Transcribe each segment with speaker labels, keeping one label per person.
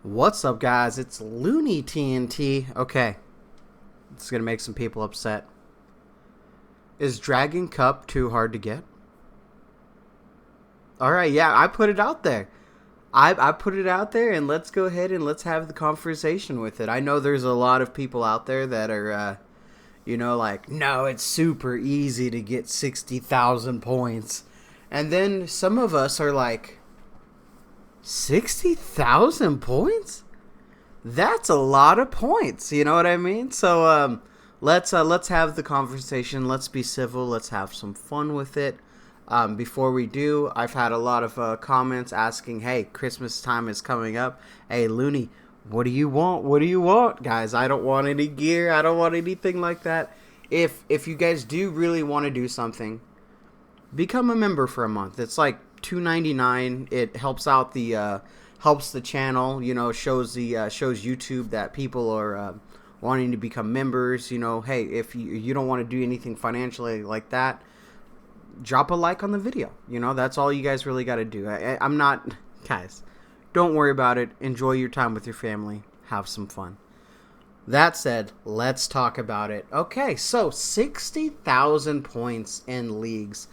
Speaker 1: What's up, guys? It's Looney TNT. Okay, it's gonna make some people upset. Is Dragon Cup too hard to get? All right, yeah, I put it out there. I put it out there, and let's go ahead and let's have the conversation with it. I know there's a lot of people out there that are, like, no, it's super easy to get 60,000 points. And then some of us are like, 60,000 points? That's a lot of points. You know what I mean? So let's have the conversation. Let's be civil. Let's have some fun with it. Before we do, I've had a lot of comments asking, "Hey, Christmas time is coming up. Hey, Looney, what do you want? What do you want, guys? I don't want any gear. I don't want anything like that. If you guys do really want to do something, become a member for a month. It's like $2.99. It helps out the helps the channel. Shows shows YouTube that people are wanting to become members. Hey, if you don't want to do anything financially like that, drop a like on the video. That's all you guys really got to do. I'm not, guys. Don't worry about it. Enjoy your time with your family. Have some fun. That said, let's talk about it. Okay, so 60,000 points in leagues.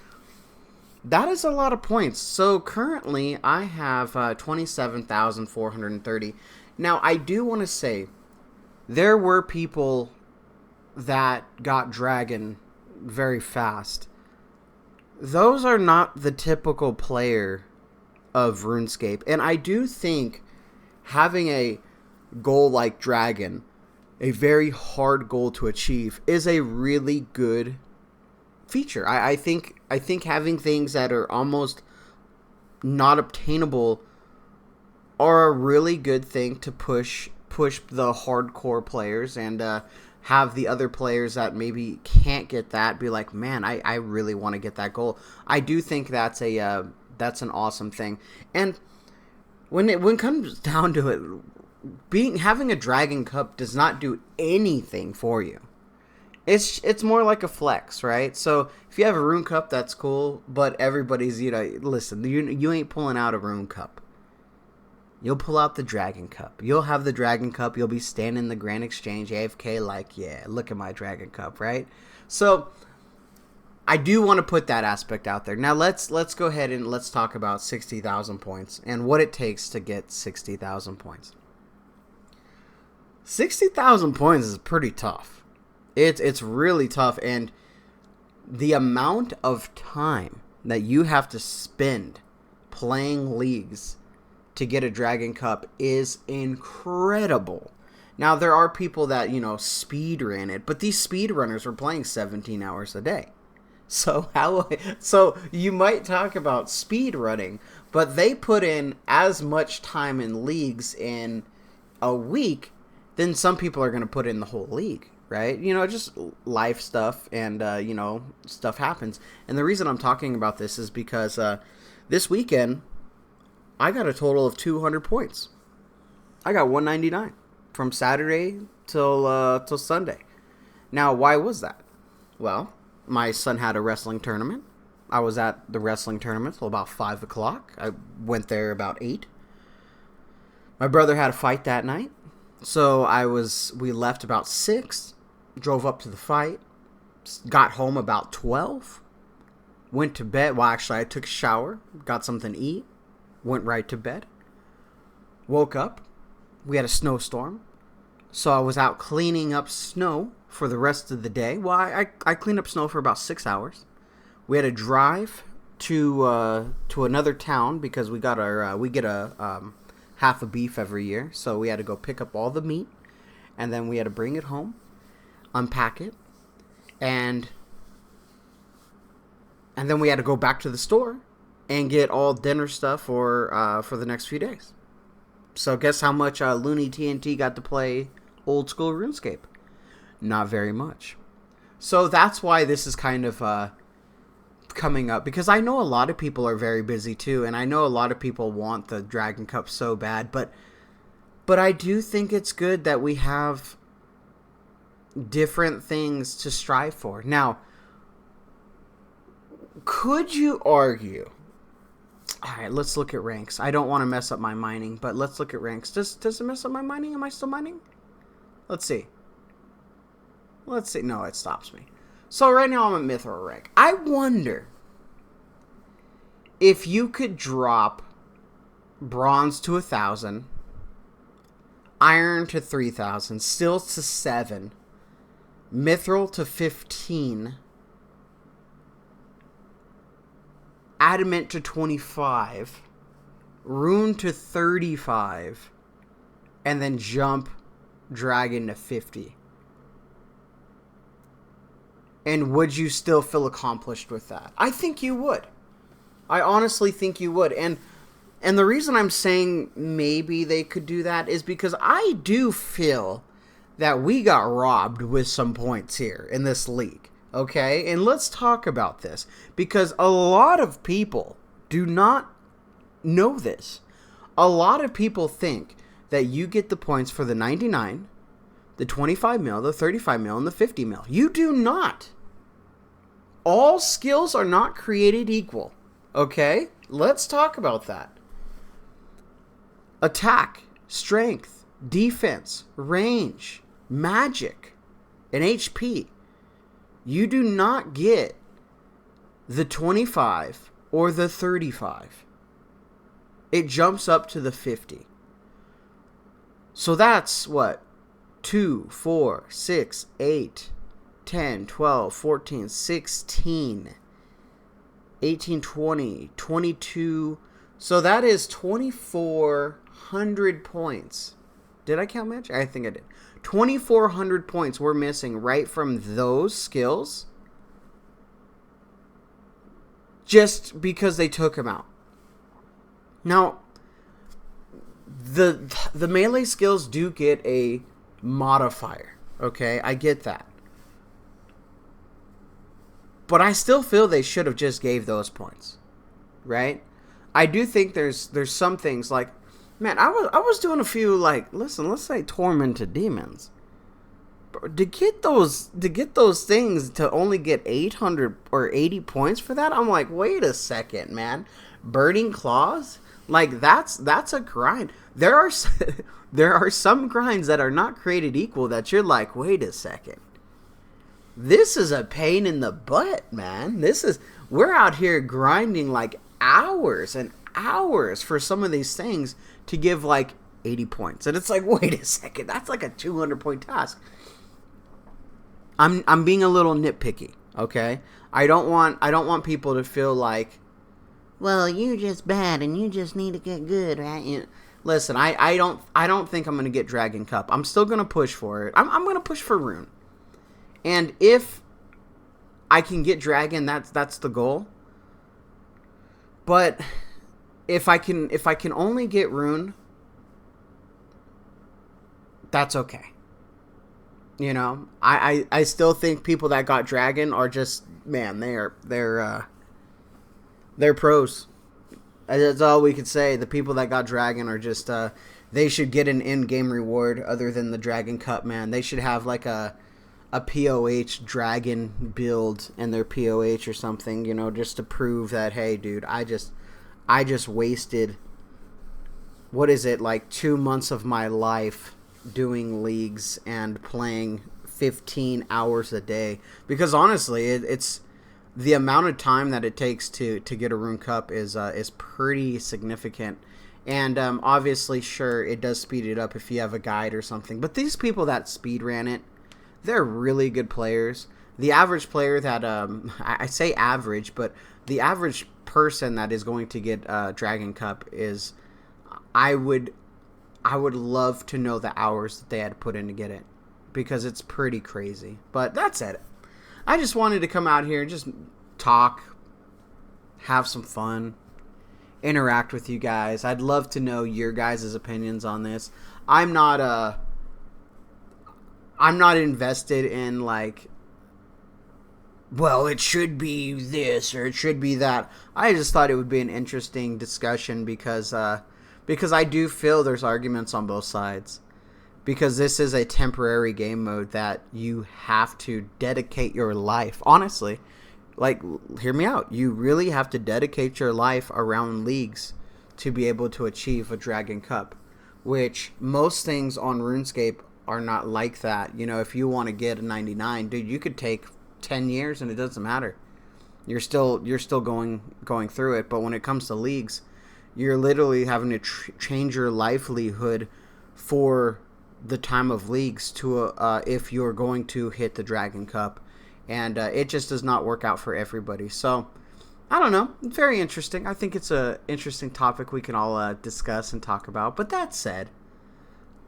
Speaker 1: That is a lot of points. So currently I have 27,430. Now I do want to say there were people that got Dragon very fast. Those are not the typical player of RuneScape. And I do think having a goal like Dragon, a very hard goal to achieve, is a really good feature. I think having things that are almost not obtainable are a really good thing to push the hardcore players and have the other players that maybe can't get that be like, man, I really want to get that goal. I do think that's an awesome thing. And when it comes down to it, having a Dragon Cup does not do anything for you. It's more like a flex, right? So if you have a Rune Cup, that's cool, but everybody's, listen, you ain't pulling out a Rune Cup. You'll pull out the Dragon Cup. You'll have the Dragon Cup. You'll be standing in the Grand Exchange AFK like, yeah, look at my Dragon Cup, right? So I do want to put that aspect out there. Now let's go ahead and let's talk about 60,000 points and what it takes to get 60,000 points. 60,000 points is pretty tough. It's really tough, and the amount of time that you have to spend playing leagues to get a Dragon Cup is incredible. Now, there are people that, speed run it, but these speedrunners are playing 17 hours a day. So you might talk about speed running, but they put in as much time in leagues in a week than some people are going to put in the whole league. Right? Just life stuff and, stuff happens. And the reason I'm talking about this is because this weekend, I got a total of 200 points. I got 199 from Saturday till Sunday. Now, why was that? Well, my son had a wrestling tournament. I was at the wrestling tournament till about 5 o'clock. I went there about 8. My brother had a fight that night. So we left about 6. Drove up to the fight, got home about 12, went to bed. Well, actually, I took a shower, got something to eat, went right to bed, woke up. We had a snowstorm, so I was out cleaning up snow for the rest of the day. Well, I cleaned up snow for about 6 hours. We had to drive to another town because we got we get a half a beef every year, so we had to go pick up all the meat, and then we had to bring it home, unpack it, and then we had to go back to the store and get all dinner stuff for the next few days. So guess how much Looney TNT got to play old school RuneScape? Not very much. So that's why this is kind of coming up, because I know a lot of people are very busy too, and I know a lot of people want the Dragon Cup so bad, but I do think it's good that we have different things to strive for. Now, could you argue All right, let's look at ranks. I don't want to mess up my mining, but let's look at ranks. Does it mess up my mining? Am I still mining? Let's see. No, it stops me. So right now I'm at Mithril rank. I wonder if you could drop bronze to 1,000, iron to 3,000, steel to 7, mithril to 15, adamant to 25, rune to 35, and then jump dragon to 50. And would you still feel accomplished with that? I think you would. I honestly think you would. And the reason I'm saying maybe they could do that is because I do feel that we got robbed with some points here in this league. Okay? And let's talk about this. Because a lot of people do not know this. A lot of people think that you get the points for the 99, the 25 mil, the 35 mil, and the 50 mil. You do not. All skills are not created equal. Okay? Let's talk about that. Attack, strength, defense, range, magic, and HP. You do not get the 25 or the 35. It jumps up to the 50. So that's what? 2, 4, 6, 8, 10, 12, 14, 16, 18, 20, 22. So that is 2,400 points. Did I count magic? I think I did. 2,400 points we're missing right from those skills. Just because they took them out. Now, the melee skills do get a modifier. Okay, I get that. But I still feel they should have just gave those points. Right? I do think there's some things like, man, I was doing a few like, listen, let's say tormented demons. To get those things to only get 800 or 80 points for that, I'm like, wait a second, man. Burning claws? Like that's a grind. There are some grinds that are not created equal that you're like, wait a second. This is a pain in the butt, man. We're out here grinding like hours and hours for some of these things to give like 80 points. And it's like, wait a second, that's like a 200 point task. I'm being a little nitpicky, okay? I don't want people to feel like, well, you're just bad and you just need to get good, right? Listen, I don't think I'm going to get Dragon Cup. I'm still going to push for it. I'm going to push for Rune. And if I can get Dragon, that's the goal. But if I can only get Rune, that's okay. You know, I still think people that got Dragon are just, man, they're pros. That's all we could say. The people that got Dragon are just they should get an in-game reward other than the Dragon Cup, man. They should have like a POH Dragon build in their POH or something, you know, just to prove that, hey, dude, I just wasted, what is it, like 2 months of my life doing leagues and playing 15 hours a day. Because honestly, it's the amount of time that it takes to get a Rune Cup is pretty significant. And obviously, sure, it does speed it up if you have a guide or something. But these people that speed ran it, they're really good players. The average player that, I say average, but the average person that is going to get Dragon Cup is, I would love to know the hours that they had to put in to get it, because it's pretty crazy. But that's it. I just wanted to come out here and just talk, have some fun, interact with you guys. I'd love to know your guys' opinions on this. I'm not invested in like, well, it should be this or it should be that. I just thought it would be an interesting discussion because I do feel there's arguments on both sides. Because this is a temporary game mode that you have to dedicate your life. Honestly, like, hear me out. You really have to dedicate your life around leagues to be able to achieve a Dragon Cup, which most things on RuneScape are not like that. You know, if you want to get a 99, dude, you could take 10 years and it doesn't matter. You're still going through it. But when it comes to leagues, you're literally having to change your livelihood for the time of leagues to if you're going to hit the Dragon Cup, and it just does not work out for everybody. So I don't know, very interesting. I think it's a interesting topic we can all discuss and talk about. But that said,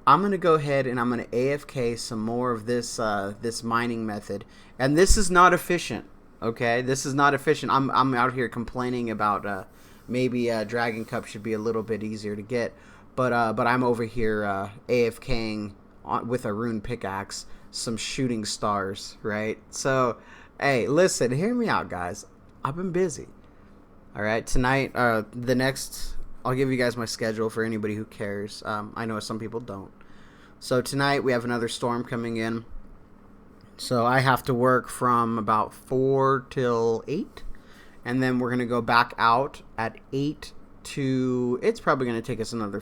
Speaker 1: I'm gonna go ahead and I'm gonna AFK some more of this this mining method, and this is not efficient. Okay, this is not efficient. I'm out here complaining about maybe Dragon Cup should be a little bit easier to get. But I'm over here AFKing with a rune pickaxe, some shooting stars, right? So, hey, listen, hear me out, guys. I've been busy. All right, tonight, I'll give you guys my schedule for anybody who cares. I know some people don't. So tonight we have another storm coming in. So I have to work from about 4 till 8, and then we're gonna go back out at 8 to. It's probably gonna take us another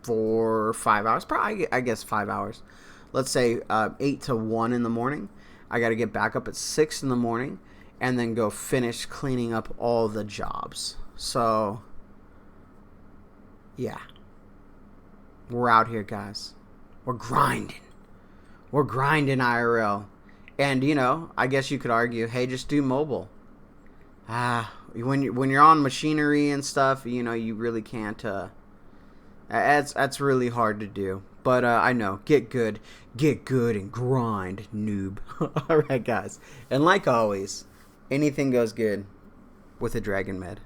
Speaker 1: 4 or 5 hours. Probably, I guess 5 hours. Let's say 8 to 1 in the morning. I got to get back up at 6 in the morning and then go finish cleaning up all the jobs. So, yeah. We're out here, guys. We're grinding. We're grinding IRL. And, you know, I guess you could argue, hey, just do mobile. When you're on machinery and stuff, you know, you really can't. That's really hard to do. But I know. Get good and grind, noob. All right, guys. And like always, anything goes good with a Dragon Med.